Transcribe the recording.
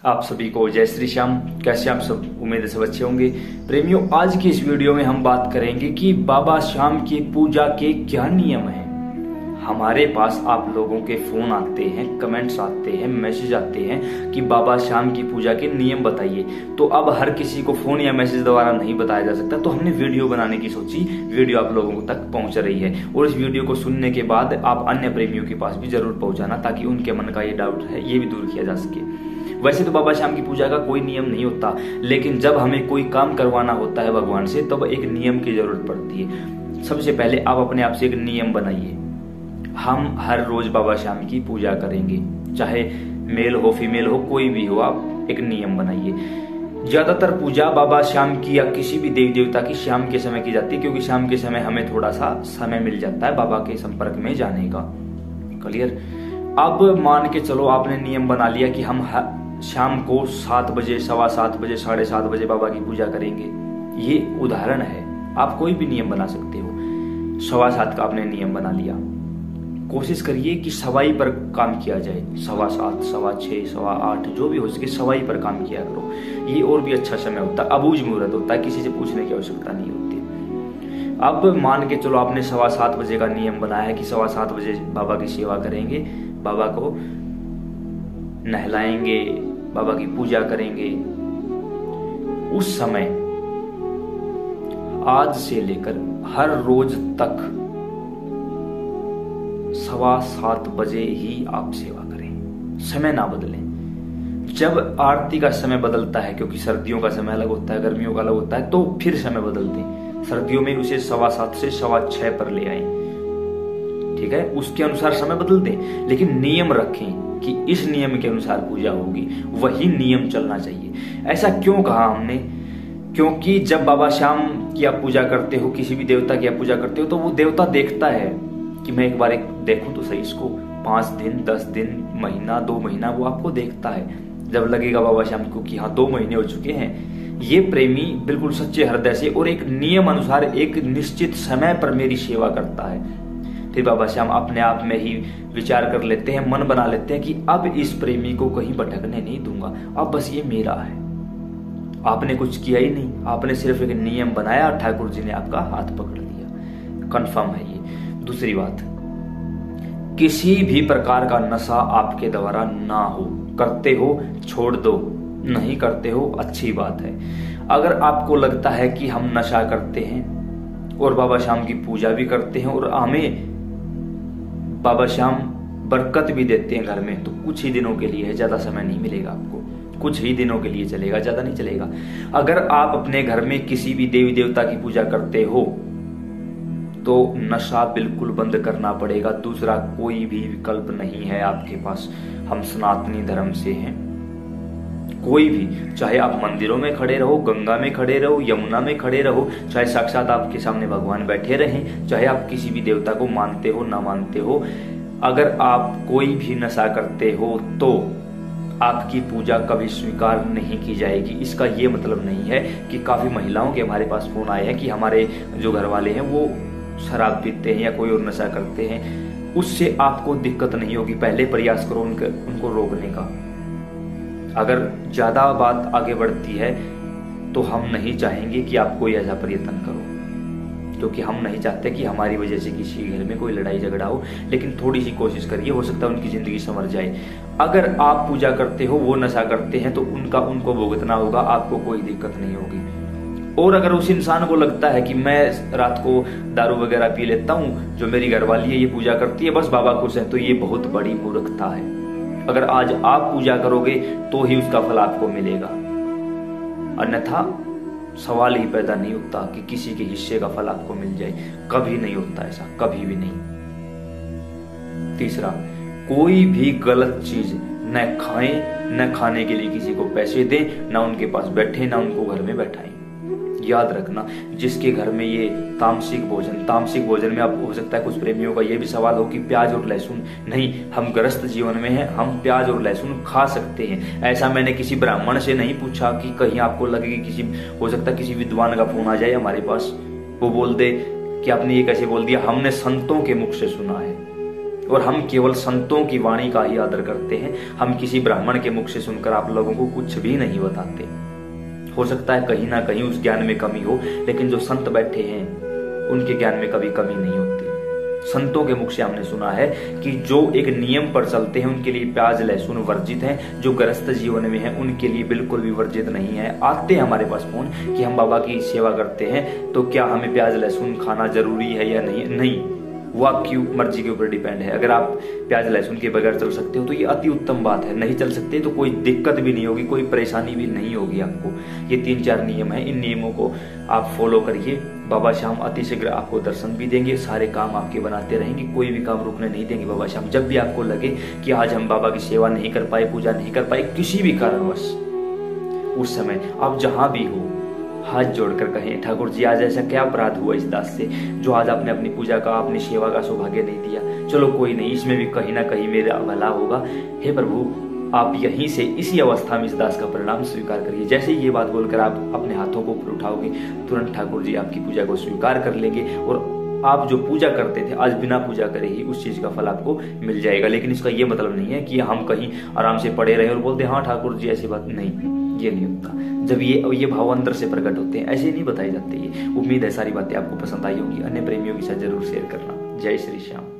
आप सभी को जय श्री श्याम। कैसे आप सब, उम्मीद है सब अच्छे होंगे। प्रेमियों, आज की इस वीडियो में हम बात करेंगे कि बाबा श्याम की पूजा के क्या नियम हैं। हमारे पास आप लोगों के फोन आते हैं, कमेंट्स आते हैं, मैसेज आते हैं कि बाबा श्याम की पूजा के नियम बताइए। तो अब हर किसी को फोन या मैसेज द्वारा नहीं बताया जा सकता, तो हमने वीडियो बनाने की सोची। वीडियो आप लोगों तक पहुंच रही है और इस वीडियो को सुनने के बाद आप अन्य प्रेमियों के पास भी जरूर पहुंचाना, ताकि उनके मन का ये डाउट है ये भी दूर किया जा सके। वैसे तो बाबा श्याम की पूजा का कोई नियम नहीं होता, लेकिन जब हमें कोई काम करवाना होता है भगवान से, तब एक नियम की जरूरत पड़ती है। सबसे पहले आप अपने आप से एक नियम बनाइए। हम हर रोज बाबा श्याम की पूजा करेंगे, चाहे मेल हो फीमेल हो, कोई भी हो, आप एक नियम बनाइए। ज्यादातर पूजा बाबा श्याम की या किसी भी देवी देवता की शाम के समय की जाती है, क्योंकि शाम के समय हमें थोड़ा सा समय मिल जाता है बाबा के संपर्क में जाने का। क्लियर। अब मान के चलो आपने नियम बना लिया कि हम शाम को 7 बजे, 7:15 बजे, 7:30 बजे बाबा की पूजा करेंगे। ये उदाहरण है, आप कोई भी नियम बना सकते हो। 7:15 का आपने नियम बना लिया, कोशिश करिए कि सवाई पर काम किया जाए। 7:15, 6:15, 8:15 जो भी हो सके सवाई पर काम किया करो। ये और भी अच्छा समय होता है, अबूझ मुहूर्त होता है, किसी से पूछने की आवश्यकता नहीं होती। अब मान के चलो आपने 7:15 बजे का नियम बनाया है कि 7:15 बजे बाबा की सेवा करेंगे, बाबा को नहलाएंगे, बाबा की पूजा करेंगे। उस समय आज से लेकर हर रोज तक 7:15 बजे ही आप सेवा करें, समय ना बदलें। जब आरती का समय बदलता है, क्योंकि सर्दियों का समय अलग होता है, गर्मियों का अलग होता है, तो फिर समय बदल दें। सर्दियों में उसे 7:15 से 6:15 पर ले आए, ठीक है, उसके अनुसार समय बदल दें। लेकिन नियम रखें कि इस नियम के अनुसार पूजा होगी, वही नियम चलना चाहिए। ऐसा क्यों कहा हमने? क्योंकि जब बाबा श्याम की आप पूजा करते हो, किसी भी देवता की आप पूजा करते हो, तो वो देवता देखता है कि मैं एक बार देखूं तो सही इसको। 5 दिन, 10 दिन, महीना, 2 महीना वो आपको देखता है। जब लगेगा बाबा श्याम को कि हाँ 2 महीने हो चुके हैं, ये प्रेमी बिल्कुल सच्चे हृदय से और एक नियम अनुसार एक निश्चित समय पर मेरी सेवा करता है, फिर बाबा श्याम अपने आप में ही विचार कर लेते हैं, मन बना लेते हैं कि अब इस प्रेमी को कहीं भटकने नहीं दूंगा, अब बस ये मेरा है। आपने कुछ किया ही नहीं, आपने सिर्फ एक नियम बनाया, ठाकुर जी ने आपका हाथ पकड़ लिया। कंफर्म है ये। दूसरी बात, किसी भी प्रकार का नशा आपके द्वारा ना हो। करते हो छोड़ दो, नहीं करते हो अच्छी बात है। अगर आपको लगता है कि हम नशा करते हैं और बाबा श्याम की पूजा भी करते हैं और हमें बाबा श्याम बरकत भी देते हैं घर में, तो कुछ ही दिनों के लिए है, ज्यादा समय नहीं मिलेगा आपको, कुछ ही दिनों के लिए चलेगा, ज्यादा नहीं चलेगा। अगर आप अपने घर में किसी भी देवी देवता की पूजा करते हो तो नशा बिल्कुल बंद करना पड़ेगा। दूसरा कोई भी विकल्प नहीं है आपके पास। हम सनातनी धर्म से हैं। कोई भी, चाहे आप मंदिरों में खड़े रहो, गंगा में खड़े रहो, यमुना में खड़े रहो, चाहे साक्षात आपके सामने भगवान बैठे रहें, चाहे आप किसी भी देवता को मानते हो ना मानते हो, अगर आप कोई भी नशा करते हो तो आपकी पूजा कभी स्वीकार नहीं की जाएगी। इसका ये मतलब नहीं है कि काफी महिलाओं के हमारे पास फोन आए हैं कि हमारे जो घर वाले हैं वो शराब पीते हैं या कोई और नशा करते हैं, उससे आपको दिक्कत नहीं होगी। पहले प्रयास करो उनको रोकने का। अगर ज्यादा बात आगे बढ़ती है तो हम नहीं चाहेंगे कि आप कोई ऐसा प्रयत्न करो, क्योंकि हम नहीं चाहते कि हमारी वजह से किसी घर में कोई लड़ाई झगड़ा हो। लेकिन थोड़ी सी कोशिश करिए, हो सकता है उनकी जिंदगी संवर जाए। अगर आप पूजा करते हो, वो नशा करते हैं, तो उनको भुगतना होगा, आपको कोई दिक्कत नहीं होगी। और अगर उस इंसान को लगता है कि मैं रात को दारू वगैरह पी लेता हूँ, जो मेरी घरवाली है ये पूजा करती है, बस बाबा खुश है, तो ये बहुत बड़ी मूर्खता है। अगर आज आप पूजा करोगे तो ही उसका फल आपको मिलेगा, अन्यथा सवाल ही पैदा नहीं होता कि किसी के हिस्से का फल आपको मिल जाए। कभी नहीं होता ऐसा, कभी भी नहीं। तीसरा, कोई भी गलत चीज न खाएं, न खाने के लिए किसी को पैसे दें, न उनके पास बैठे, न उनको घर में बैठाएं। याद रखना, जिसके घर में ये तामसिक भोजन में, अब हो सकता है कुछ प्रेमियों का ये भी सवाल हो कि प्याज और लहसुन नहीं, हम गृहस्थ जीवन में हैं, हम प्याज और लहसुन खा सकते हैं। ऐसा मैंने किसी ब्राह्मण से नहीं पूछा कि कहीं आपको लगे कि हो सकता है किसी विद्वान का फोन आ जाए हमारे पास, वो बोल दे कि आपने ये कैसे बोल दिया। हमने संतों के मुख से सुना है, और हम केवल संतों की वाणी का ही आदर करते हैं। हम किसी ब्राह्मण के मुख से सुनकर आप लोगों को कुछ भी नहीं बताते। हो सकता है कहीं ना कहीं उस ज्ञान में कमी हो, लेकिन जो संत बैठे हैं उनके ज्ञान में कभी कमी नहीं होती। संतों के मुख से हमने सुना है कि जो एक नियम पर चलते हैं उनके लिए प्याज लहसुन वर्जित है, जो गृहस्थ जीवन में है उनके लिए बिल्कुल भी वर्जित नहीं है। आते हैं हमारे पास फोन कि हम बाबा की सेवा करते हैं, तो क्या हमें प्याज लहसुन खाना जरूरी है या नहीं? नहीं, वो आपकी मर्जी के ऊपर डिपेंड है। अगर आप प्याज लहसुन के बगैर चल सकते हो तो ये अति उत्तम बात है। नहीं चल सकते तो कोई दिक्कत भी नहीं होगी, कोई परेशानी भी नहीं होगी आपको। ये 3-4 नियम है, इन नियमों को आप फॉलो करिए। बाबा श्याम अति शीघ्र आपको दर्शन भी देंगे, सारे काम आपके बनाते रहेंगे, कोई भी काम रुकने नहीं देंगे बाबा श्याम। जब भी आपको लगे कि आज हम बाबा की सेवा नहीं कर पाए, पूजा नहीं कर पाए किसी भी कारणवश, उस समय आप जहां भी हो हाथ जोड़कर कहें, ठाकुर जी आज ऐसा क्या अपराध हुआ इस दास से जो आज आपने अपनी पूजा का, अपनी सेवा का सौभाग्य नहीं दिया। चलो कोई नहीं, इसमें भी कहीं ना कहीं मेरा भला होगा। हे प्रभु, आप यहीं से इसी अवस्था में इस दास का परिणाम स्वीकार करिए। जैसे ही ये बात बोलकर आप अपने हाथों को ऊपर उठाओगे, तुरंत ठाकुर जी आपकी पूजा को स्वीकार कर लेंगे और आप जो पूजा करते थे आज बिना पूजा करे ही उस चीज का फल आपको मिल जाएगा। लेकिन इसका ये मतलब नहीं है कि हम कहीं आराम से पड़े रहे और बोलते हाँ ठाकुर जी ऐसी बात नहीं, ये नहीं होता। जब ये भाव अंदर से प्रकट होते हैं, ऐसे नहीं बताए जाते। ये उम्मीद है सारी बातें आपको पसंद आई होंगी। अन्य प्रेमियों के साथ जरूर शेयर करना। जय श्री श्याम।